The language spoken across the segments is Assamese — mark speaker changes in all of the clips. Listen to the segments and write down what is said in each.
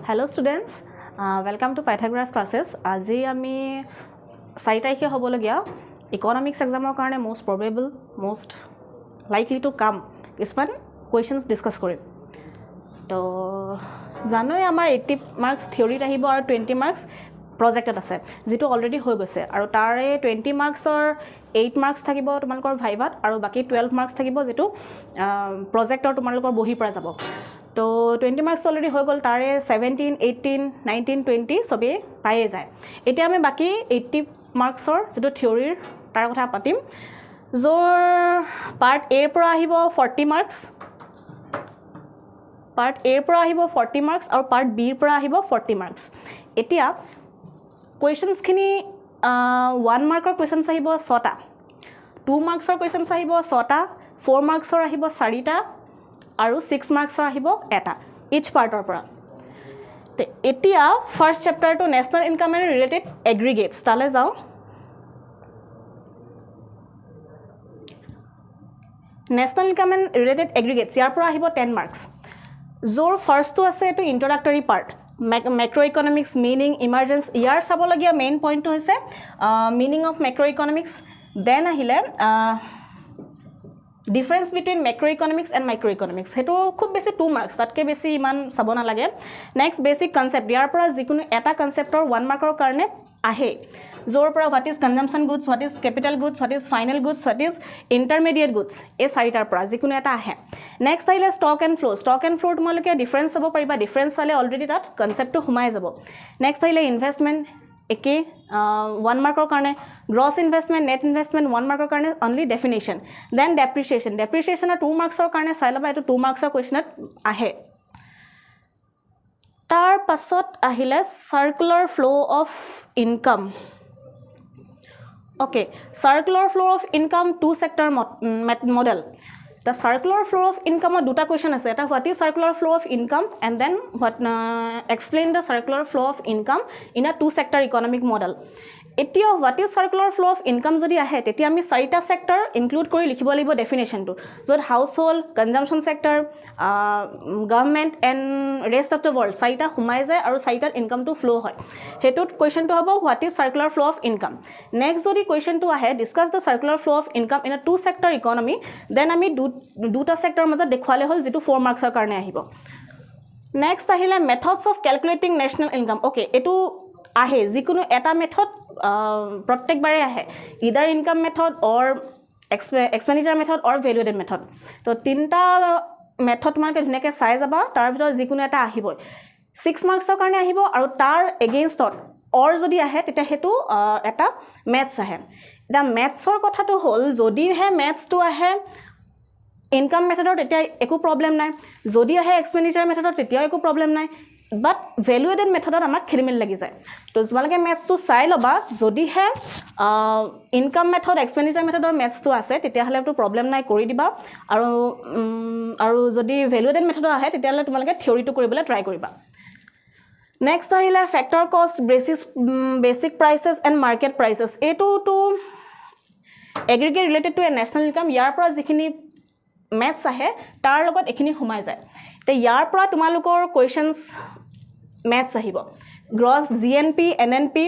Speaker 1: Hello students, welcome to Pythagoras classes. আজি আমি 4 তাৰিখে হ'বলগীয়া ইকোনমিক্স এক্সামৰ কাৰণে most probable, most likely to come কিছুমান questions discuss কৰিম। তো জানোই আমাৰ 80 marks theory আহিব আৰু 20 marks projected আছে যেটো অলৰেডি হৈ গৈছে আৰু তাৰে 20 marksৰ 8 marks থাকিব তোমালোকৰ ভাইভাত আৰু বাকি 12 marks থাকিব যেটো প্ৰজেক্টৰ তোমালোকৰ বহি পৰা যাব। তো 20 marks অলৰেডি হৈ গল তাৰে 17 18 19 20 সবে পায়ে যায়। এতিয়া আমি বাকি 80 marksৰ যেটো থিওৰিৰ তাৰ কথা পাতিম। জোৰ পাৰ্ট A পৰা আহিব 40 marks, পাৰ্ট A পৰা আহিব 40 marks আৰু পাৰ্ট B পৰা আহিব 40 marks। এতিয়া questions খিনি 1 marker questions আহিব 6টা, 2 marksৰ questions আহিব 6টা, 4 marksৰ আহিব 4টা আৰু 6 marksৰ আহিব এটা each partor পৰা। তে এতিয়া first chapter two national income and related aggregates তালে যাও। National income and related aggregates ইয়াৰ পৰা আহিব 10 marks। জোৰ ফাৰ্স্টটো আছে এটো introductory part, macro economics meaning emergence ইয়াৰ চাবলগীয়া মেইন পইণ্টটো হৈছে meaning of macro economics, then আহিলে difference between macroeconomics and microeconomics হেতু খুব বেছি 2 marks তাতকে বেছি ইমান চাব না লাগে। নেক্সট বেসিক কনসেপ্ট ইয়াৰ পৰা যিকোনো এটা কনসেপ্টৰ 1 মাৰ্কৰ কাৰণে আহে জোৰ পৰা what is consumption goods, what is capital goods, what is final goods, what is intermediate goods এই চাৰিটাৰ পৰা যিকোনো এটা আহে। নেক্সট আহিলে stock and flow, stock and flow তোমালোকে ডিফাৰেন্স চাব পাৰিবা, ডিফাৰেন্স চালে অলৰেডি তাত কনসেপ্টটো সোমাই যাব। নেক্সট আহিলে ইনভেষ্টমেন্ট একে 1 মাৰ্কৰ কাৰণে, গ্ৰছ ইনভেষ্টমেন্ট নেট ইনভেষ্টমেন্ট 1 মাৰ্কৰ কাৰণে অনলি ডেফিনেশন, দেন ডেপ্ৰিচিয়েশন, ডেপ্ৰিচিয়েশনৰ 2 মাৰ্কছৰ কাৰণে চাই লবা এটো 2 মাৰ্কছৰ কোৱেশ্চনত আহে। তাৰ পাছত আহিলে circular flow of income. Okay, circular flow of income two sector model. The circular flow of income দুটা question আছে, এটা what is circular flow of income and then what explain the circular flow of income in a two sector economic model. এতিয়া what is circular flow of income যদি আহে তেতিয়া আমি চাৰিটা সেক্টৰ ইনক্লুড কৰি লিখিব লাগিব ডেফিনেশনটো, যত household, consumption sector, government and rest of the world চাৰিটা সোমাই যায় আৰু চাৰিটাত ইনকামটো ফ্লো হয়। হেতুত কোৱেশ্চনটো হ'ব what is circular flow of income। Next যদি কোৱেশ্চনটো আহে discuss the circular flow of income in a two sector economy, then আমি দুটা সেক্টৰৰ মাজত দেখুৱালে হ'ল যেটো 4 মাৰ্কছৰ কাৰণে আহিব। নেক্সট আহিলে methods of calculating national income. Okay এটো আহে যিকোনো এটা মেথড প্ৰত্যেকবাৰে আহে, ইদাৰ ইনকাম মেথড অৰ এক্সপেন্ডিচাৰ মেথড অৰ ভ্যালু এডেড মেথড। তো তিনটা মেথড তোমালোকে ধুনীয়াকৈ চাই যাবা, তাৰ ভিতৰত যিকোনো এটা আহিব 6 মাৰ্কছৰ কাৰণে আহিব আৰু তাৰ এগেইনষ্টত অৰ যদি আহে তেতিয়া হেতু এটা ম্যাথছ আহে। এটা ম্যাথছৰ কথাটো হ'ল যদিহে ম্যাথছটো আহে ইনকাম মেথডৰ তেতিয়া একো প্ৰবলেম নাই, যদি আহে এক্সপেন্ডিচাৰ মেথডৰ তেতিয়া একো প্ৰবলেম নাই, বাট ভ্যালু এডেড মেথডত আমাক খেলিমেলি লাগি যায়। তো তোমালোকে ম্যাথছটো চাই লবা, যদিহে ইনকাম মেথড এক্সপেন্ডিচাৰ মেথডৰ ম্যাথছটো আছে তেতিয়াহ'লে তো প্ৰবলেম নাই কৰি দিবা, আৰু যদি ভ্যালু এডেড মেথডৰ আহে তেতিয়াহ'লে তোমালোকে থিওৰিটো কৰিবলৈ ট্ৰাই কৰিবা। নেক্সট আহিলে factor cost, basic prices and market prices. এটো তো aggregate related to a national income, ইয়াৰ পৰা যিখিনি ম্যাথছ আহে তাৰ লগত এখিনি সোমাই যায়। তে ইয়াৰ পৰা তোমালোকৰ কোৱেশ্চনছ ম্যাথছ আহিব, gross GNP, NNP,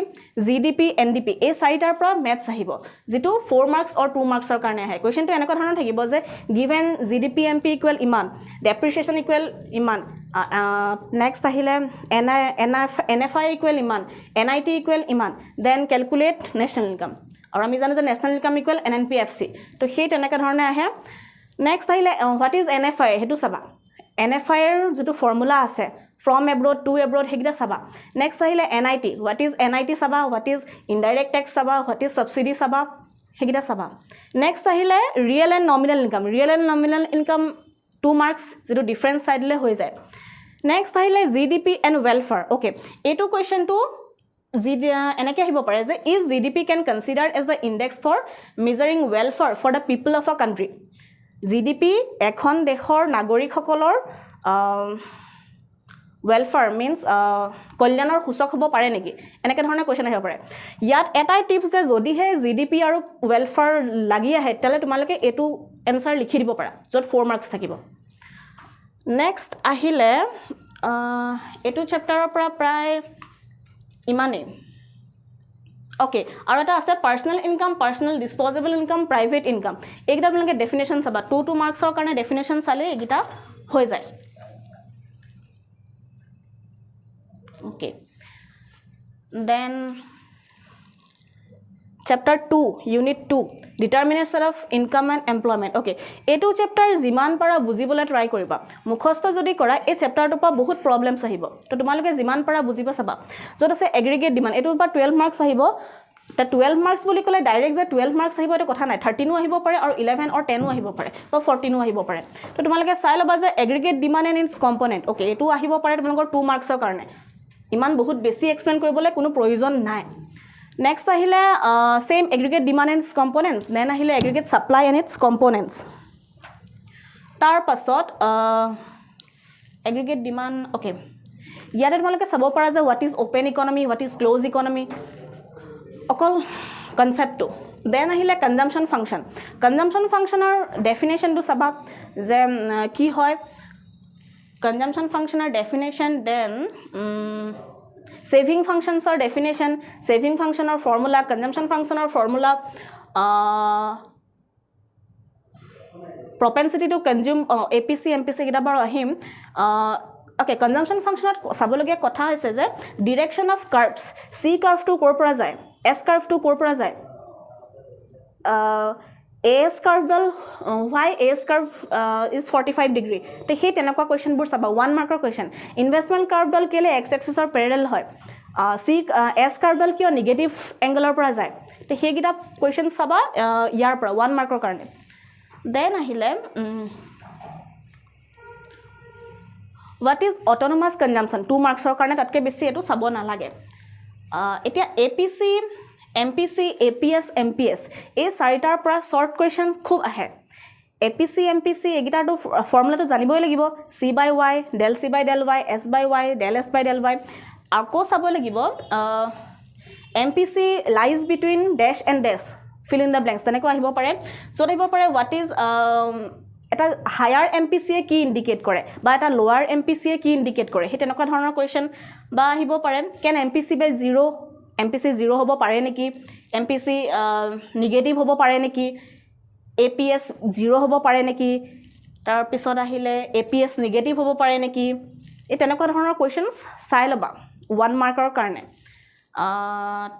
Speaker 1: GDP, NDP এই চাৰিটাৰ পৰা ম্যাথছ আহিব যেটো 4 মাৰ্কছ অৰ 2 মাৰ্কছৰ কাৰণে আহে। কোৱেশ্চনটো এনেকুৱা ধৰণৰ থাকিব যে গিভেন জিডিপি এমপি ইকুৱেল ইমান, ডেপ্ৰিচিয়েশন ইকুৱেল ইমান, নেক্সট আহিলে এনএফআই ইকুৱেল ইমান, এনআইটি ইকুৱেল ইমান, দেন ক্যালকুলেট নেশনাল ইনকাম, আৰু আমি জানো যে নেশনাল ইনকাম ইকুৱেল এনএনপিএফসি। তো সেই তেনেকুৱা ধৰণে আহে। নেক্সট আহিলে হোৱাট ইজ এনএফআই হেতু চাবা, এনএফআইৰ যেটো ফৰ্মুলা আছে ফ্ৰম এব্ৰড টু এব্ৰড হেগিটা চাবা। নেক্সট আহিলে এনআইটি, হোৱাট ইজ এনআইটি চাবা, হোৱাট ইজ ইনডাইৰেক্ট টেক্স চাবা, হোৱাট ইজ সাবসিডি চাবা, হেগিটা চাবা। নেক্সট আহিলে real and nominal income, real and nominal income 2 marks যেটো ডিফাৰেন্স চাই দিলে হৈ যায়। নেক্সট আহিলে জিডিপি এণ্ড ৱেলফেয়াৰ। ওকে এইটো কোৱেশ্চনটো এনেকৈ আহিব পাৰে যে is GDP can considered as the index for measuring welfare for the people of a country. GDP এখন দেশৰ নাগৰিকসকলৰ ৱেলফেয়াৰ মিন্স কল্যাণৰ সূচক হ'ব পাৰে নেকি, এনেকৈ ধৰণৰ কোৱেশ্চন আহিব পাৰে। ইয়াত এটাই টিপছ যে যদিহে জিডিপি আৰু ৱেলফেয়াৰ লাগি আহে তেতিয়াহ'লে তোমালোকে এইটো এনসাৰ লিখি দিব পাৰা য'ত 4 মাৰ্কছ থাকিব। নেক্সট আহিলে এইটো চেপ্টাৰৰ পৰা প্ৰায় ইমানেই ওকে আৰু এটা আছে personal income personal disposable income private income এইকেইটা আপোনালোকে ডেফিনেশ্যন চাবা 2 মাৰ্কছৰ কাৰণে ডেফিনেশ্যন চালে এইকেইটা হৈ যায় okay then Chapter 2, Unit 2, Determination of Income and Employment. Okay, এইটো চেপ্টাৰ যিমান পাৰা বুজিবলৈ ট্ৰাই কৰিবা মুখস্থ যদি কৰা এই চেপ্টাৰটোৰ পৰা বহুত প্ৰবলেমছ আহিব তো তোমালোকে যিমান পাৰা বুজিব চাবা যত আছে এগ্ৰিগেট ডিমান্ড এইটোৰ পৰা 12 মাৰ্কছ আহিব তা 12 মাৰ্কছ বুলি ক'লে ডাইৰেক্ট যে 12 মাৰ্কছ আহিব এটা কথা নাই 13 ও আহিব পাৰে আৰু 11 অৰ 10 ও আহিব পাৰে বা 14 ও আহিব পাৰে তো তোমালোকে চাই ল'বা যে aggregate demand and it's component okay এইটো আহিব পাৰে তোমালোকৰ 2 মাৰ্কছৰ কাৰণে ইমান বহুত বেছি এক্সপ্লেইন কৰিবলৈ কোনো প্ৰয়োজন নাই Next ahile same aggregate demand and its components then ahile aggregate supply and its components tar pasot aggregate demand okay yare tomaloke sabo para je what is open economy what is closed economy okol concept to then ahile consumption function or definition to saba je ki hoy consumption function or definition then saving functions or definition saving function or formula consumption function or formula propensity to consume APC MPC kita bar ahim okay consumption function sabologe kotha hoise je direction of curves C curve to kor pora jay S curve to kor pora jay AS curve why AS curve is 45 degree te he tenakwa question bur saba 1 marker question investment curve dal kele x axis or parallel hoy C S curve dal kyo negative angle or pora jay te he gita question saba yar pora 1 marker karone then ahile what is autonomous consumption 2 marks or karone tatke beshi etu sabo na lage etia APC MPC, APS, MPS. এই চাৰিটাৰ পৰা শৰ্ট কোৱেশ্চন খুব আহে APC, MPC এগিটাৰটো ফৰ্মুলাটো জানিবই লাগিব C by Y, del C by del Y, S by Y, del S by del Y আকৌ চাব লাগিব MPC lies between dash and dash fill in the blanks তেনেকৈ আহিব পাৰে য'ত আহিব পাৰে what is এটা হায়াৰ MPC কি ইন্ডিকেট কৰে বা এটা লোৱাৰ MPC কি ইন্ডিকেট কৰে হে তেনেকুৱা ধৰণৰ কোৱেশ্চন বা আহিব পাৰে can MPC by 0 MPC 0 hobo pare neki MPC negative hobo pare neki APS 0 hobo pare neki tar pisot ahile APS negative hobo pare neki e tenekwa dhoroner questions sai loba 1 marker karne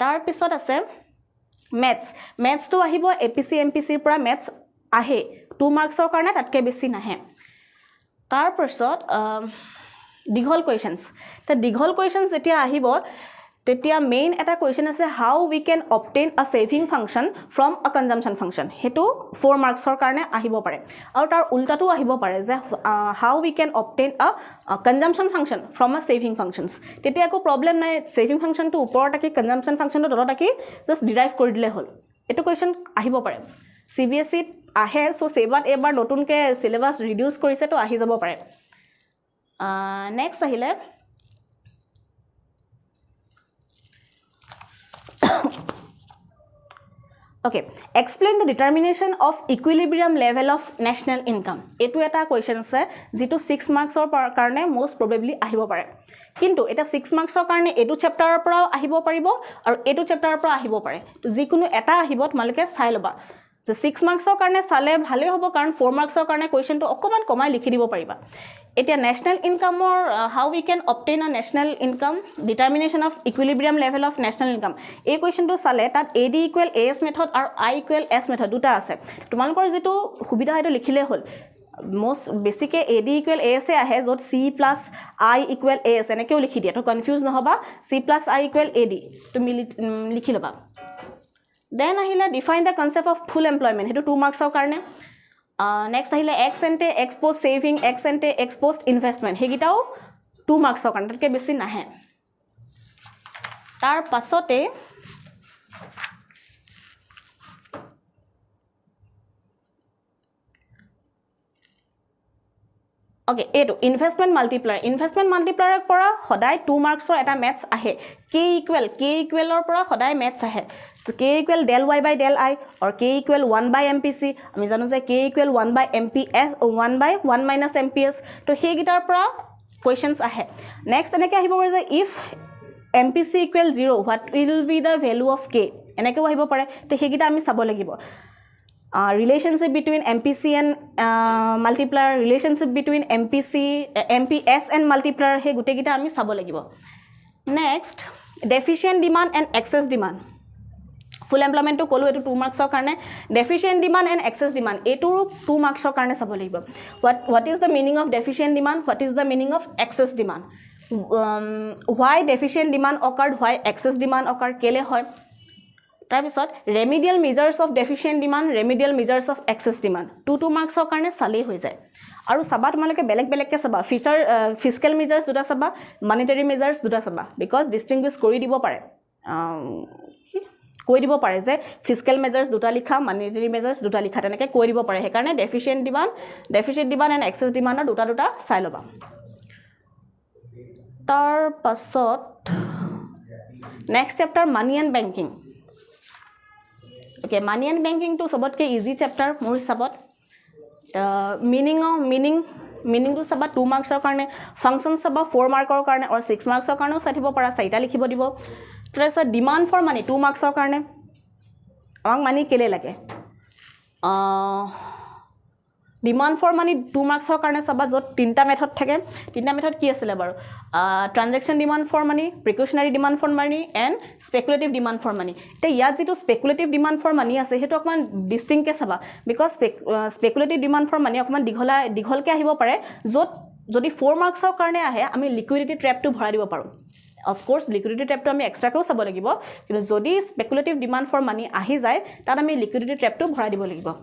Speaker 1: tar pisot ase maths to ahibo APC MPC pra maths ahe 2 marks or karne tatke beshi nahe tar pisot dighol questions ta dighol questions etia ahibo tetia main eta question ase how we can obtain a saving function from a consumption function hetu 4 marks or karone ahibo pare aru tar ulta tu ahibo pare je how we can obtain a consumption function from a saving functions tetia ko problem nai saving function tu upor taki consumption function tu dot taki just derive kori dile hol etu question ahibo pare CBSE ahe so sebat ebar notun ke syllabus reduce korise to ahi jabo pare next ahile Okay, explain the determination of equilibrium level of national income. Etu eta question ase jitu 6 marks or karone most probably ahibo pare. Kintu eta 6 marks or karone etu chapter or pora ahibo paribo aru etu chapter or pora ahibo pare. To jikunu eta ahibo tmalike sai loba. Je 6 marks or karone sale bhale hobo karon 4 marks or karone question to okoman komai likhi dibo pariba. Etia national income or how we can obtain a national income determination of equilibrium level of national income a question to sale tat AD equal AS method or I equal S method duta ase tumalokor jitu subidha hetu likhile hol most basic AD equal AS e ahe jot C plus I equal AS enekeu likhi dia to confuse nohoba C plus I equal AD to likhi loba then ahile define the concept of full employment hetu 2 marks or karone next ahile ex ante ex post saving ex ante ex post investment hegitao 2 marks or karone tatke beshi nahe tar pasote okay eto investment multiplier pora hodai 2 marks or eta maths ahe k equal or pora hodai maths ahe so k equal del y by del I or k equal 1 by MPC ami janu je k equal 1 by MPS 1 by 1 minus MPS to he gitar pora questions আহে নেক্সট এনেকৈ আহিব পাৰে যে if MPC equal 0 what will be the value of k এনেকৈও আহিব পাৰে তো সেইকেইটা আমি চাব লাগিব relationship between MPC and multiplier relationship between MPS and multiplier हे গোটেইকেইটা আমি চাব লাগিব next deficient demand and excess demand full employment to কলো এটো 2 মাৰ্কছৰ কাৰণে deficient demand and excess demand এটো 2 মাৰ্কছৰ কাৰণে চাব লাগিব what is the meaning of deficient demand what is the meaning of excess demand why deficient demand occurred why excess demand occurred কেলে হয় তাৰ পিছত remedial measures of deficient demand remedial measures of excess demand 2 মাৰ্কছৰ কাৰণে চালেই হৈ যায় আৰু সাবা তোমালকে বেলেগ বেলেগকে সাবা fiscal measures দুটা সাবা monetary measures দুটা সাবা because distinguish কৰি দিব পাৰে কৈ দিব পাৰে যে fiscal measures দুটা লিখা monetary measures দুটা লিখা তেনেকৈ কৈ দিব পাৰে সেইকাৰণে deficient demand and excess demand দুটা চাই লবা তাৰ পাছত next chapter money and banking okay money and banking to sobotke easy chapter মোৰ হিচাপত meaning to saba 2 marks or karne functions saba 4 mark or karne or 6 marks or karne satibo para saita likhibo dibo tresa demand for money 2 marks or karne amang money kele lage demand for money 2 marks or karne saba jot tinta method thake tinta method ki asile baru transaction demand for money precautionary demand for money and speculative demand for money te yat jitu speculative demand for money ase hetu akman distinct ke saba because speculative demand for money akman dighol ke ahibo pare jot jodi 4 marks or karne ahe ami liquidity trap to bhara dibo paru of course liquidity trap to ami extra ko sabo lagibo kintu jodi speculative demand for money ahi jay tar ami liquidity trap to bhara dibo lagibo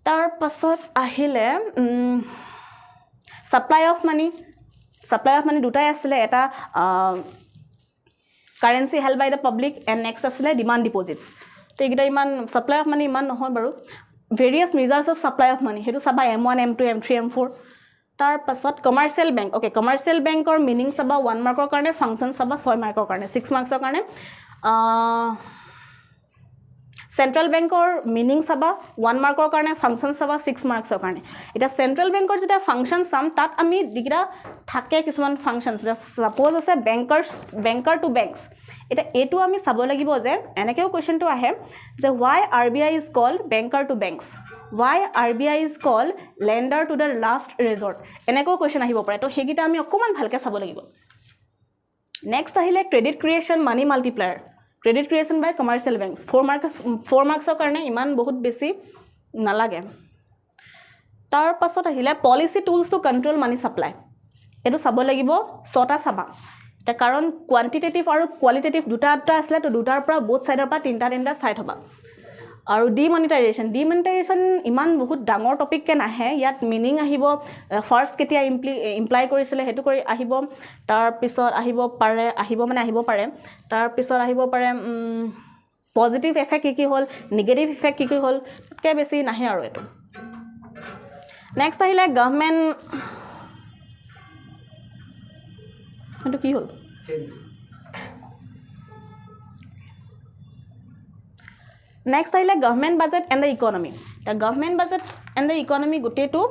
Speaker 1: tar pasot ahile supply of money দুটাই আসলে এটা currency held by the public and next asile demand deposits তো এইগিটা ইমান supply of money ইমান নহয় বাৰু various measures of supply of money হেতু সাবা M1 M2 M3 M4 তাৰ পাছত commercial bank okay commercial bank or meaning Saba 1 mark or কাৰণে function সাবা 6 mark or কাৰণে 6 marks or কাৰণে central bank or meaning saba 1 mark or karne function saba 6 marks or karne eta central bank or jeta function sum tat ami digira thake kisman functions just suppose ase banker to banks eta etu ami sabo lagibo je enekeu question to ahe je why RBI is called banker to banks why RBI is called lender to the last resort enekeu question ahibo pare to hegita ami okoman bhalke sabo lagibo next ahile credit creation money multiplier credit creation by commercial banks 4 marks or karne iman bahut besi nalage tar pasot ahile policy tools to control money supply etu sabo lagibo sota saba ta karon quantitative aru qualitative duta asle to dutar pra both side pa tinta side hoba aru demonetization iman bahut dangor topic ke nahe yat meaning ahibo first ketia imply korisile hetu kori ahibo tar pisot ahibo pare tar pisot ahibo pare positive effect ki hol negative effect ki hol ke besi nahe aru etu next ahile government etu ki hol change next ahile government budget and the economy the government budget and the economy gote to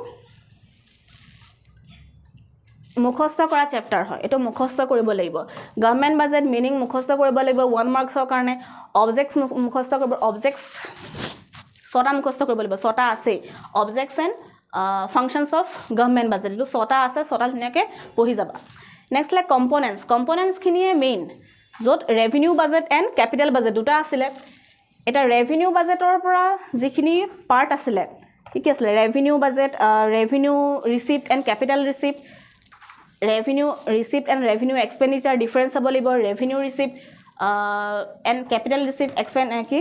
Speaker 1: মুখস্থ কৰা চ্যাপ্টাৰ হয় এটো মুখস্থ কৰিব লাগিব গভৰ্নমেন্ট বাজেট মিনিং মুখস্থ কৰিব লাগিব 1 মাৰ্কছৰ কাৰণে অবজেক্টস মুখস্থ কৰিব অবজেক্টস ছটা মুখস্থ কৰিব লাগিব ছটা আছে objects and functions of government budget এটো ছটা আছে ছটা ধুনিয়াকে পঢ়ি যাবা নেক্সট লে কম্পোনেন্টস খিনিয়ে মেইন যত revenue budget and capital budget দুটা আছিল এটা ৰেভিনিউ বাজেটৰ পৰা যিখিনি পাৰ্ট আছিল কি আছিল revenue budget revenue receipt and capital receipt revenue receipt and revenue expenditure difference available revenue receipt and capital receipt expend ki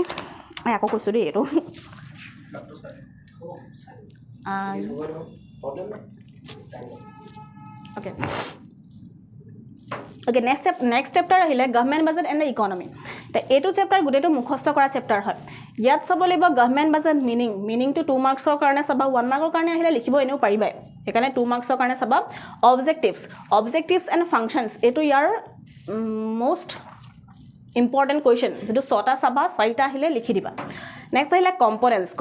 Speaker 1: ako koisu de eto okay next chapter ahile government budget and the economy ta eto chapter gute to mukhostha kora chapter hoy yat sabolibo government budget meaning to 2 marks or karone saba 1 mark or karone ahile likhibo eneu paribai ekane 2 marks or karone saba objectives and functions eto yar most important question jeto sota saba saita ahile likhi diba next ahile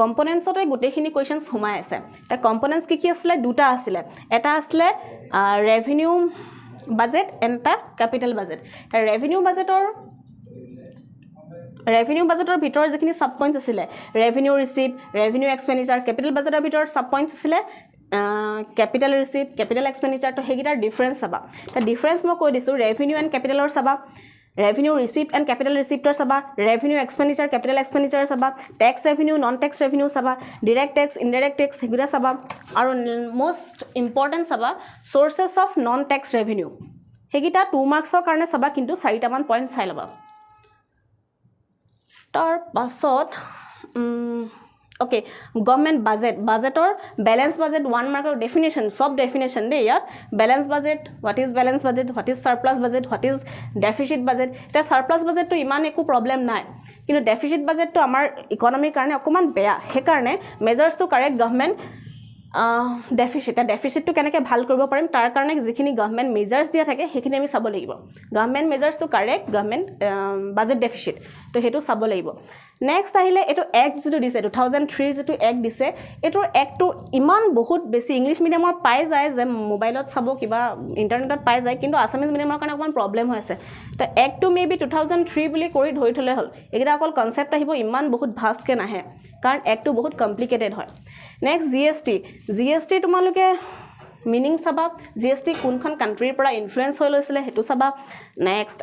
Speaker 1: components ote gute khini questions humai ase ta components ki asile duta asile eta asile revenue budget and এটা কেপিটেল বাজেট ৰেভিনিউ বাজেটৰ ভিতৰত যিখিনি সাব পইণ্টছ আছিলে revenue receipt revenue expenditure capital বাজেটৰ ভিতৰত সাব পইণ্টছ আছিলে কেপিটেল ৰিচিপ্ট কেপিটেল এক্সপেণ্ডিচাৰ তো হেগিটাৰ ডিফাৰেন্স চাবা তা ডিফাৰেন্স মই কৈ দিছো ৰেভিনিউ এণ্ড কেপিটেলৰ চাবা ৰেভিনিউ ৰিচিপ্ট এণ্ড কেপিটেল ৰিচিপ্টৰ চাবা ৰেভিনিউ এক্সপেণ্ডিচাৰ কেপিটেল এক্সপেণ্ডিচাৰ চাবা tax revenue non tax revenue চাবা ডিৰেক্ট টেক্স ইনডাইৰেক্ট টেক্স হেগিটা চাবা আৰু মোষ্ট ইম্পৰ্টেণ্ট চাবা sources of non tax revenue হেগিটা 2 মাৰ্কছৰ কাৰণে চাবা কিন্তু 4টামান পইণ্ট চাই লবা তাৰ পাছত okay government budgetor balance budget 1 mark definition sub definition de yaar balance budget what is surplus budget what is deficit budget ta surplus budget to iman eku problem nai kintu deficit budget to amar economy karone okuman beya he karone measures to correct government deficit to keneke bhal koribo parim tar karone jikhini government measures dia thake hekhini ami sabo lagibo government measures to correct government budget deficit to hetu sabo lagibo next ahile eto act jitu dise 2003 jitu act dise eto act to iman bahut besi english medium or pai jay je mobile ot sabo kiba internet ot pai jay kintu assamese medium or karone okman problem hoy ase to act to maybe 2003 boli kori dhori thole hol egida akol concept ahibo iman bahut vast ke nahe karon act to bahut complicated hoy next gst তোমালোকে মিনিং চাবা gst কোনখন কান্ট্ৰিৰ পৰা ইনফ্লুয়েন্স হৈ লৈছিলে হেতু চাবা next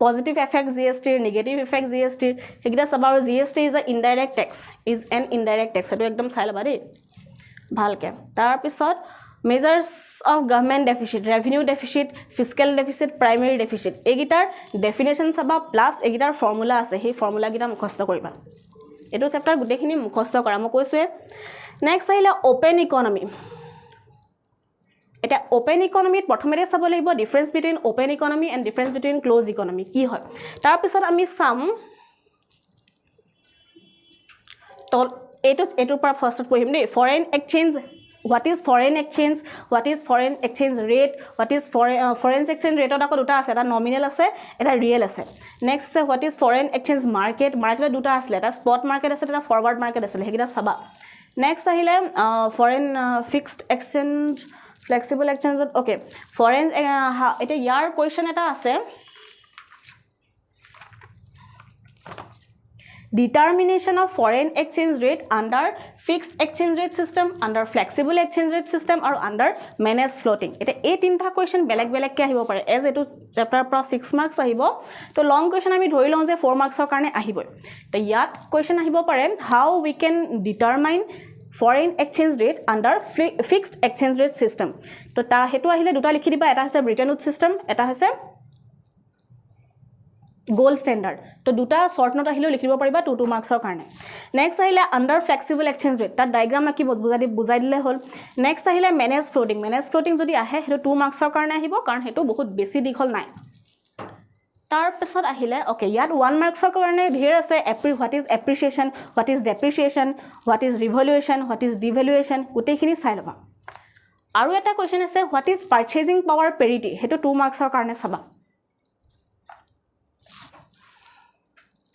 Speaker 1: positive effect gst negative effect gst হেগিটা চাবা আৰু gst is an indirect tax এটো একদম চাই লবা দেই ভালকে তাৰ পিছত measures of government deficit revenue deficit fiscal deficit primary deficit এগিটাৰ definition চাবা প্লাস এগিটাৰ ফৰ্মুলা আছে সেই ফৰ্মুলা গিটা মুখস্থ কৰিবা এটো চেপ্টাৰ গুটেখিনি মুখস্থ কৰা মই কৈছোৱে নেক্সট আহিলে ওপেন ইকোনমি এটা ওপেন ইকোনমিত প্ৰথমতে চাব লাগিব difference between open economy and difference between close economy কি হয় তাৰ পিছত আমি সাম তো এটো পৰা ফাৰ্স্টত পঢ়িম দেই foreign exchange what is foreign exchange rate what is foreign exchange rate oda ko duta ase eta nominal ase eta real ase next what is foreign exchange market duta asle eta spot market ase eta forward market ase hegida saba next ahile foreign fixed exchange flexible exchange okay foreign eta yar question eta ase determination of foreign exchange rate under fixed exchange rate system under flexible exchange rate system or under managed floating eta ei tinta question beleg ke ahibo pare as etu chapter pra 6 marks ahibo to long question ami dhori lom je 4 marks or karone ahibo to yat question ahibo pare how we can determine foreign exchange rate under fixed exchange rate system to ta hetu ahile duta likhi diba eta hase Bretton Woods system eta hase gold standard to duta short note ahilo likhibo pariba 2 marks or karone next ahile under flexible exchange rate ta diagram aki bujai dile hol next ahile managed floating jodi ahe hetu 2 marks or karone ahibo karon hetu bahut besi dikhol nai tar pisot ahile okay yat 1 marks or karone dhir ase what is appreciation what is depreciation what is revaluation what is devaluation gutei khini sai loba aru eta question ase what is purchasing power parity hetu 2 marks or karone saba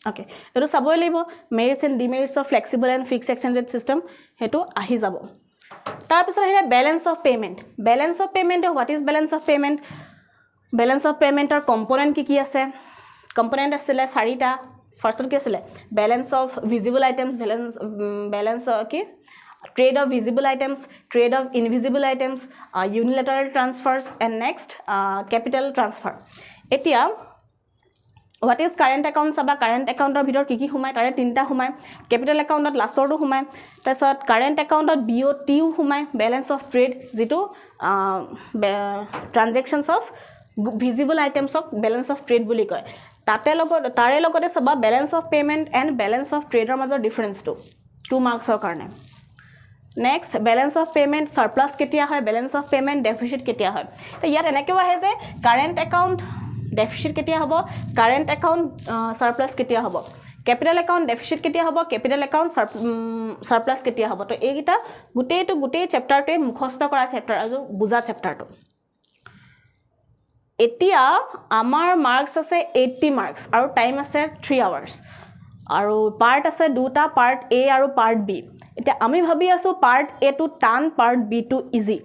Speaker 1: okay eto saboi lebo merits and demerits of flexible and fixed exchange rate system hetu ahi jabo tar pisot ahile balance of payment what is balance of payment or component ki ase component asile 4ta first ki asile balance of visible items balance okay trade of visible items trade of invisible items unilateral transfers and next capital transfer etia what is current account saba current account or bhitor ki humai tare tinta humai capital account ot last order humai tasot current account ot BOT humai balance of trade jitu transactions of visible items of balance of trade boli koy tare logote saba balance of payment and balance of trade or major difference to 2 marks or karone next balance of payment surplus ketia hoy balance of payment deficit ketia hoy to yar enake ahe je current account deficit ketia hobo current account surplus ketia hobo capital account deficit ketia hobo capital account surplus ketia hobo to egita gutei chapter te mukhosta kora chapter ajo buja chapter to etia amar marks ase 80 marks aru time ase 3 hours aru part ase duta part A aru part B eta ami bhabi asu part A to tan part B to easy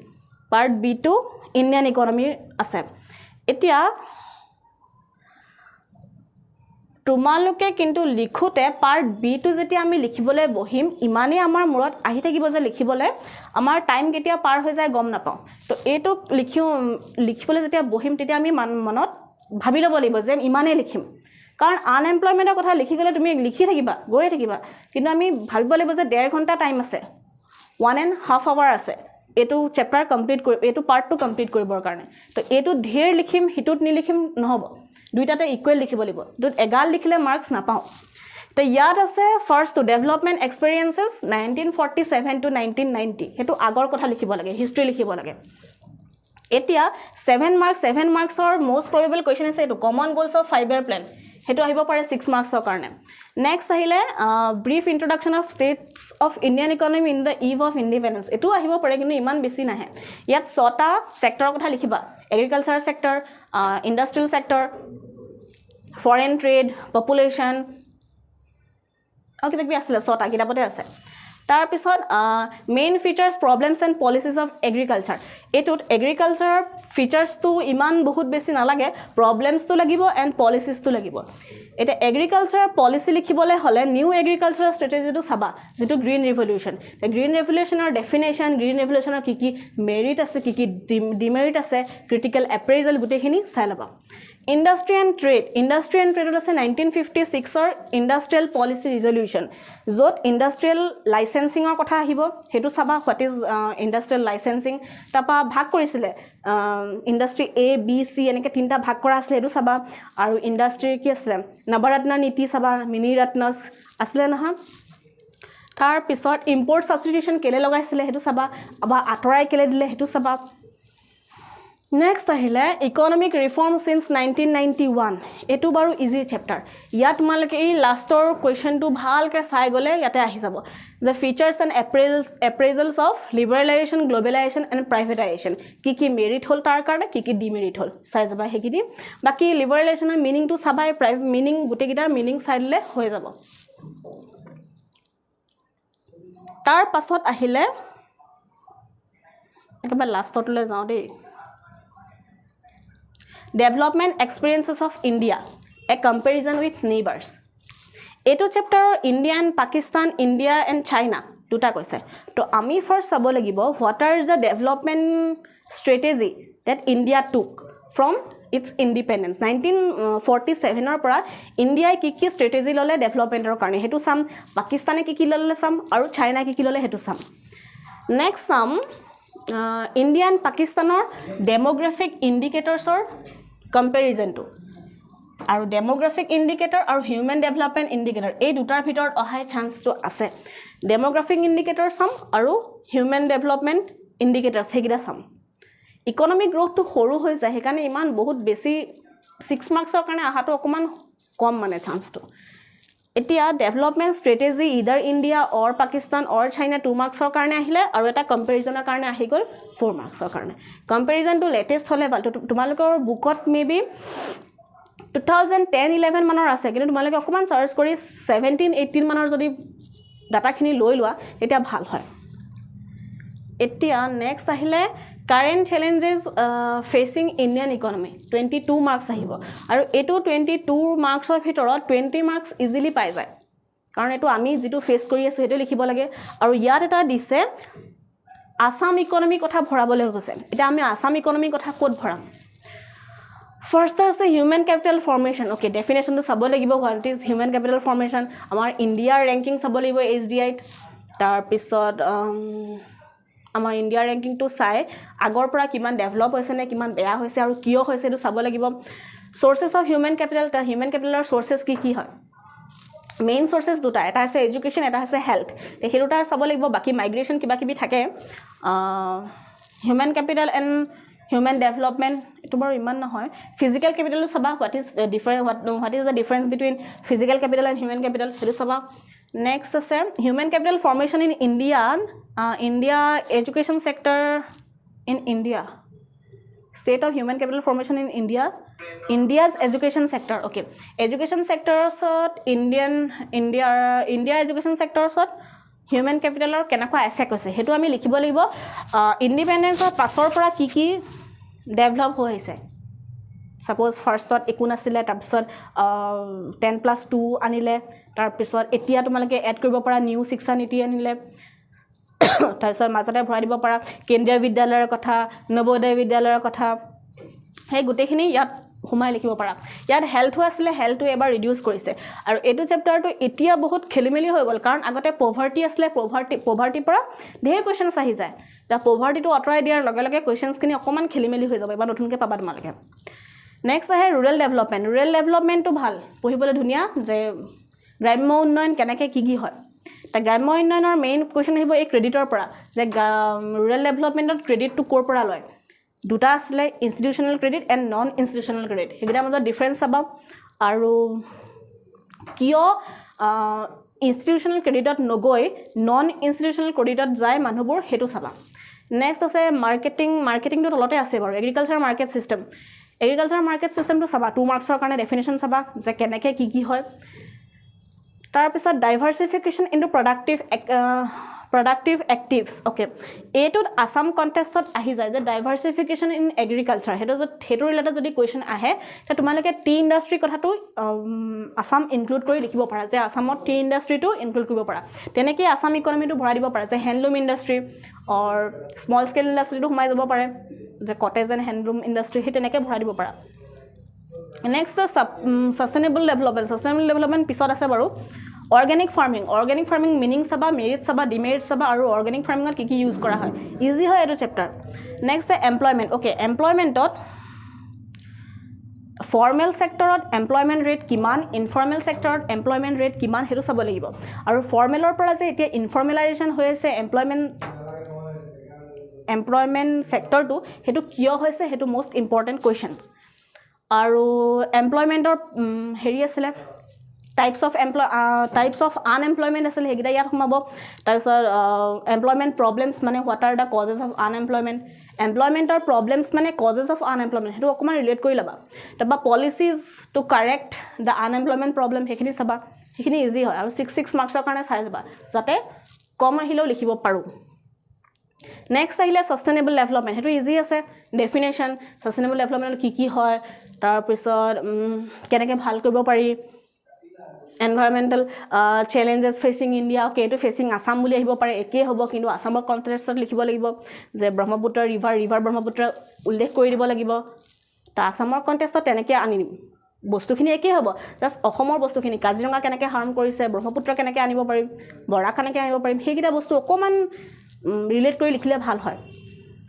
Speaker 1: part B to Indian economy আছে এতিয়া তোমালোকে কিন্তু লিখোতে পাৰ্ট বি টু যেতিয়া আমি লিখিবলৈ বহিম ইমানেই আমাৰ মূৰত আহি থাকিব যে লিখিবলৈ আমাৰ টাইম কেতিয়া পাৰ হৈ যায় গম নাপাওঁ তো এইটো লিখিবলৈ যেতিয়া বহিম তেতিয়া আমি মনত ভাবি ল'ব লাগিব যে ইমানেই লিখিম কাৰণ আনএমপ্লয়মেণ্টৰ কথা লিখি গ'লে তুমি লিখি থাকিবা গৈয়ে থাকিবা কিন্তু আমি ভাবিব লাগিব যে 1.5 ঘণ্টা টাইম আছে 1.5 আৱাৰ আছে এইটো চেপ্টাৰ কমপ্লিট কৰি এইটো পাৰ্টটো কমপ্লিট কৰিবৰ কাৰণে তো এইটো ঢেৰ লিখিম হিটোত নিলিখিম নহ'ব দুইটাতে ইকুৱেল লিখিব লাগিব দুট এগাল লিখিলে মাৰ্কছ নাপাওঁ তো ইয়াত আছে first two development experiences 1947 to 1990 সেইটো আগৰ কথা লিখিব লাগে হিষ্ট্ৰী লিখিব লাগে এতিয়া 7 মাৰ্কছৰ মোষ্ট প্ৰবেবল কুৱেশ্যন আছে এইটো common goals of 5 year plan সেইটো আহিব পাৰে 6 মাৰ্কছৰ কাৰণে নেক্সট আহিলে brief introduction of status of Indian economy in the eve of independence এইটো আহিব পাৰে কিন্তু ইমান বেছি নাহে ইয়াত 6টা ছেক্টৰৰ কথা লিখিবা agriculture sector industrial sector foreign trade population আৰু কিবা কিবি আছিলে 6টা কিতাপতে আছে তাৰপিছত main features problems and policies of agriculture এইটোত এগ্ৰিকালচাৰৰ ফিচাৰ্ছটো ইমান বহুত বেছি নালাগে প্ৰব্লেমছটো লাগিব এণ্ড পলিচিছটো লাগিব এতিয়া এগ্ৰিকালচাৰৰ পলিচি লিখিবলৈ হ'লে নিউ এগ্ৰিকালচাৰৰ ষ্ট্ৰেটেজিটো চাবা যিটো গ্ৰীণ ৰিভলিউশ্যন গ্ৰীণ ৰিভলিউশ্যনৰ ডেফিনেশ্যন গ্ৰীণ ৰিভলিউশ্যনৰ কি কি মেৰিট আছে কি কি ডিমেৰিট আছে ক্ৰিটিকেল এপ্ৰেইজেল গোটেইখিনি চাই ল'বা ইণ্ডাষ্ট্ৰি এণ্ড ট্ৰেডত আছে 1956ৰ ইণ্ডাষ্ট্ৰিয়েল পলিচি ৰিজলিউশ্যন য'ত ইণ্ডাষ্ট্ৰিয়েল লাইচেঞ্চিঙৰ কথা আহিব সেইটো চাবা হোৱাট ইজ ইণ্ডাষ্ট্ৰিয়েল লাইচেঞ্চিং তাৰপৰা ভাগ কৰিছিলে ইণ্ডাষ্ট্ৰি এ বি চি এনেকৈ 3টা ভাগ কৰা আছিলে সেইটো চাবা আৰু ইণ্ডাষ্ট্ৰিৰ কি আছিলে নৱৰত্ন নীতি চাবা মিনি ৰত্নছ আছিলে নহয় তাৰপিছত ইম্পৰ্ট ছাবষ্টিটিউশ্যন কেলৈ লগাইছিলে সেইটো চাবা বা আঁতৰাই কেলৈ দিলে সেইটো চাবা নেক্সট আহিলে ইকনমিক ৰিফৰ্ম সিন্স 1991 এইটো বাৰু ইজি চেপ্টাৰ ইয়াত তোমালোকে এই লাষ্টৰ কুৱেশ্যনটো ভালকৈ চাই গ'লে ইয়াতে আহি যাব যে features and appraisals of liberalisation globalisation and privatisation কি কি মেৰিট হ'ল তাৰ কাৰণে কি কি ডিমেৰিট হ'ল চাই যাবা সেইখিনি বাকী লিবাৰেলাইজেশ্যনৰ মিনিংটো চাবাই মিনিং গোটেইকেইটাৰ মিনিং চাই দিলে হৈ যাব তাৰ পাছত আহিলে একেবাৰে লাষ্টতলৈ যাওঁ দেই Development Experiences of India, a comparison with neighbors. এইটো চেপ্টাৰৰ India and Pakistan India and China দুটা কৈছে তো আমি ফাৰ্ষ্ট চাব লাগিব what are the development strategy that India took from its independence 1947ৰ পৰা ইণ্ডিয়াই কি কি ষ্ট্ৰেটেজি ল'লে ডেভেলপমেণ্টৰ কাৰণে সেইটো চাম পাকিস্তানে কি কি ল'লে চাম আৰু চাইনা কি কি ল'লে সেইটো চাম নেক্সট চাম ইণ্ডিয়া এণ্ড পাকিস্তানৰ ডেম'গ্ৰাফিক ইণ্ডিকেটৰ্ছৰ কম্পেৰিজনটো আৰু ডেম'গ্ৰাফিক ইণ্ডিকেটৰ আৰু হিউমেন ডেভেলপমেণ্ট ইণ্ডিকেটৰ এই দুটাৰ ভিতৰত অহাৰ চান্সটো আছে ডেম'গ্ৰাফিক ইণ্ডিকেটৰ চাম আৰু হিউমেন ডেভেলপমেণ্ট ইণ্ডিকেটৰ সেইকেইটা চাম ইকনমিক গ্ৰ'থটো সৰু হৈ যায় সেইকাৰণে ইমান বহুত বেছি 6 মাৰ্কছৰ কাৰণে অহাটো অকণমান কম মানে চান্সটো এতিয়া ডেভেলপমেণ্ট ষ্ট্ৰেটেজি ইদাৰ ইণ্ডিয়া অৰ পাকিস্তান অৰ চাইনা 2 মাৰ্কছৰ কাৰণে আহিলে আৰু এটা কম্পেৰিজনৰ কাৰণে আহি গ'ল 4 মাৰ্কছৰ কাৰণে কম্পেৰিজনটো লেটেষ্ট হ'লে ভাল তোমালোকৰ বুকত মেবি 2010-11 মানৰ আছে কিন্তু তোমালোকে অকণমান চাৰ্চ কৰি 17-18 মানৰ যদি ডাটাখিনি লৈ লোৱা তেতিয়া ভাল হয় এতিয়া নেক্সট আহিলে current challenges fetching Indian economy 22 marks আহিব আৰু এইটো 22 মাৰ্কছৰ ভিতৰত 20 মাৰ্কছ ইজিলি পাই যায় কাৰণ এইটো আমি যিটো ফেচ কৰি আছোঁ সেইটো লিখিব লাগে আৰু ইয়াত এটা দিছে আসাম ইকনমি কথা ভৰাবলৈ গৈছে এতিয়া আমি আসাম ইকনমি কথা ক'ত ভৰাম ফাৰ্ষ্ট আছে হিউমেন কেপিটেল ফৰ্মেশ্যন অ'কে ডেফিনেশ্যনটো চাব লাগিব what is human capital formation আমাৰ ইণ্ডিয়াৰ ৰেংকিং চাব লাগিব HDIত তাৰপিছত আমাৰ ইণ্ডিয়াৰ ৰেংকিংটো চাই আগৰ পৰা কিমান ডেভেলপ হৈছে নে কিমান বেয়া হৈছে আৰু কিয় হৈছে এইটো চাব লাগিব চ'ৰ্চেছ অফ হিউমেন কেপিটেল তাৰ হিউমেন কেপিটেলৰ চ'ৰ্চেছ কি কি হয় মেইন চ'ৰ্চেছ দুটা এটা আছে এডুকেশ্যন এটা আছে হেল্থ সেই দুটা চাব লাগিব বাকী মাইগ্ৰেশ্যন কিবা কিবি থাকে human capital and human development এইটো বাৰু ইমান নহয় ফিজিকেল কেপিটেলো চাবা what is the difference between physical capital and human capital সেইটো চাবা নেক্সট আছে human capital formation in India education sector in India state of human capital formation in India's education sector okay education ছেক্টৰছত ইণ্ডিয়া এডুকেশ্যন ছেক্টৰছত হিউমেন কেপিটেলৰ কেনেকুৱা এফেক্ট হৈছে সেইটো আমি লিখিব লাগিব ইণ্ডিপেণ্ডেন্সৰ পাছৰ পৰা কি কি ডেভেলপ হৈ আহিছে সাপোজ ফাৰ্ষ্টত একো নাছিলে তাৰপিছত 10+2 আনিলে তাৰপিছত এতিয়া তোমালোকে এড কৰিব পৰা নিউ শিক্ষা নীতি আনিলে তাৰপিছত মাজতে ভৰাই দিব পৰা কেন্দ্ৰীয় বিদ্যালয়ৰ কথা নৱোদয় বিদ্যালয়ৰ কথা সেই গোটেইখিনি ইয়াত সোমাই লিখিব পাৰা ইয়াত হেল্থ আছিলে হেল্থটো এবাৰ ৰিডিউস কৰিছে আৰু এইটো চেপ্টাৰটো এতিয়া বহুত খেলিমেলি হৈ গ'ল কাৰণ আগতে পভাৰ্টি আছিলে পভাৰ্টি পৰা ঢেৰ কোৱেশ্চনছ আহি যায় তা পভাৰ্টিটো অতৰাই দিয়াৰ লগে লগে কোৱেশ্চনছখিনি অকমান খেলিমেলি হৈ যাব এবাৰ নতুনকৈ পাবা তোমালোকে নেক্সট আহে ৰুৰেল ডেভেলপমেণ্টটো ভাল পঢ়িবলৈ ধুনীয়া যে গ্ৰাম্য উন্নয়ন কেনেকৈ কি হয় তা গ্ৰাম্য উন্নয়নৰ মেইন কোৱেশ্চন আহিব এই ক্ৰেডিটৰ পৰা যে ৰুৰেল ডেভেলপমেণ্টত ক্ৰেডিটটো ক'ৰ পৰা লয় দুটা আছিলে institutional credit and non institutional credit সেইকেইটাৰ মাজত ডিফাৰেঞ্চ চাবা আৰু কিয় ইনষ্টিটিউচনেল ক্ৰেডিটত নগৈ নন ইনষ্টিটিউচনেল ক্ৰেডিটত যায় মানুহবোৰ সেইটো চাবা নেক্সট আছে মাৰ্কেটিংটো তলতে আছে বাৰু এগ্ৰিকালচাৰ মাৰ্কেট চিষ্টেমটো চাবা 2 মাৰ্কছৰ কাৰণে ডেফিনেশ্যন চাবা যে কেনেকৈ কি হয় তাৰপিছত ডাইভাৰ্চিফিকেশ্যন ইনটু প্ৰডাক্টিভ এক্টিভছ ওকে এইটোত আসাম কণ্টেষ্টত আহি যায় যে ডাইভাৰ্চিফিকেশ্যন ইন এগ্ৰিকালচাৰ সেইটো ৰিলেটেড যদি কুৱেশ্যন আহে তেতিয়া তোমালোকে টি ইণ্ডাষ্ট্ৰি কথাটো আসাম ইনক্লুড কৰি লিখিব পাৰা যে আসামত টি ইণ্ডাষ্ট্ৰিটো ইনক্লুড কৰিব পাৰা তেনেকৈ আসাম ইকনমিটো ভৰাই দিব পাৰা যে হেণ্ডলুম ইণ্ডাষ্ট্ৰি অৰ স্মল স্কেল ইণ্ডাষ্ট্ৰিটো সোমাই যাব পাৰে যে কটেজ এণ্ড হেণ্ডলুম ইণ্ডাষ্ট্ৰি সেই তেনেকৈ ভৰাই দিব পাৰা নেক্সট সাষ্টেইনেবল ডেভেলপমেণ্ট পিছত আছে বাৰু অৰ্গেনিক ফাৰ্মিং মিনিং চাবা মেৰিট চাবা ডিমেৰিট চাবা আৰু অৰ্গেনিক ফাৰ্মিঙত কি ইউজ কৰা হয় ইজি হয় এইটো চেপ্টাৰ নেক্সট এমপ্লয়মেণ্ট ওকে এমপ্লয়মেণ্টত ফৰ্মেল সেক্টৰত এমপ্লয়মেণ্ট ৰেট কিমান ইনফৰ্মেল সেক্টৰত এমপ্লয়মেণ্ট ৰেট কিমান সেইটো চাব লাগিব আৰু ফৰ্মেলৰ পৰা যে এতিয়া ইনফৰ্মেলাইজেশ্যন হৈ আছে এমপ্লয়মেণ্ট সেক্টৰটো সেইটো কিয় হৈছে সেইটো মোষ্ট ইম্পৰ্টেণ্ট কুৱেশ্যন আৰু এমপ্লয়মেণ্টৰ হেৰি আছিলে টাইপছ অফ আনএমপ্লয়মেণ্ট আছিলে সেইকেইটা ইয়াত সোমাব তাৰপিছত এমপ্লয়মেণ্ট প্ৰব্লেমছ মানে what are the causes of unemployment এমপ্লয়মেণ্টৰ প্ৰব্লেমছ মানে কজেছ অফ আনএমপ্লয়মেণ্ট সেইটো অকণমান ৰিলেট কৰি ল'বা তাৰপৰা policies to correct the unemployment problem সেইখিনি চাবা সেইখিনি ইজি হয় আৰু 6 মাৰ্কছৰ কাৰণে চাই যাবা যাতে কম আহিলেও লিখিব পাৰোঁ নেক্সট আহিলে সাষ্টেইনেবল ডেভেলপমেণ্ট সেইটো ইজি আছে ডেফিনেশ্যন সাষ্টেইনেবল ডেভেলপমেণ্ট কি হয় তাৰপিছত কেনেকৈ ভাল কৰিব পাৰি environmental challenges fetching India okay এইটো ফেচিং আসাম বুলি আহিব পাৰে একেই হ'ব কিন্তু আসামৰ কণ্টেক্সটত লিখিব লাগিব যে ব্ৰহ্মপুত্ৰ ৰিভাৰ ব্ৰহ্মপুত্ৰ উল্লেখ কৰি দিব লাগিব তা আসামৰ কণ্টেক্সটত তেনেকৈ আনি দিম বস্তুখিনি একেই হ'ব জাষ্ট অসমৰ বস্তুখিনি কাজিৰঙা কেনেকৈ হাৰ্ম কৰিছে ব্ৰহ্মপুত্ৰ কেনেকৈ আনিব পাৰিম বৰাক কেনেকৈ আনিব পাৰিম সেইকেইটা বস্তু অকণমান ৰিলেট কৰি লিখিলে ভাল হয়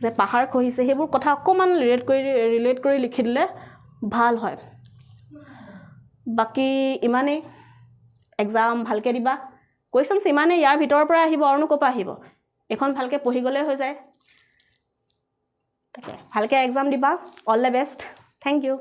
Speaker 1: যে পাহাৰ খহিছে সেইবোৰ কথা অকণমান ৰিলেট কৰি লিখি দিলে ভাল হয় বাকী ইমানেই এক্সাম ভালকৈ দিবা কুৱেশ্যনছ ইমানেই ইয়াৰ ভিতৰৰ পৰা আহিব আৰুনো ক'ৰ পৰা আহিব এখন ভালকৈ পঢ়ি গ'লে হৈ যায় তাকে ভালকৈ এক্সাম দিবা all the best thank U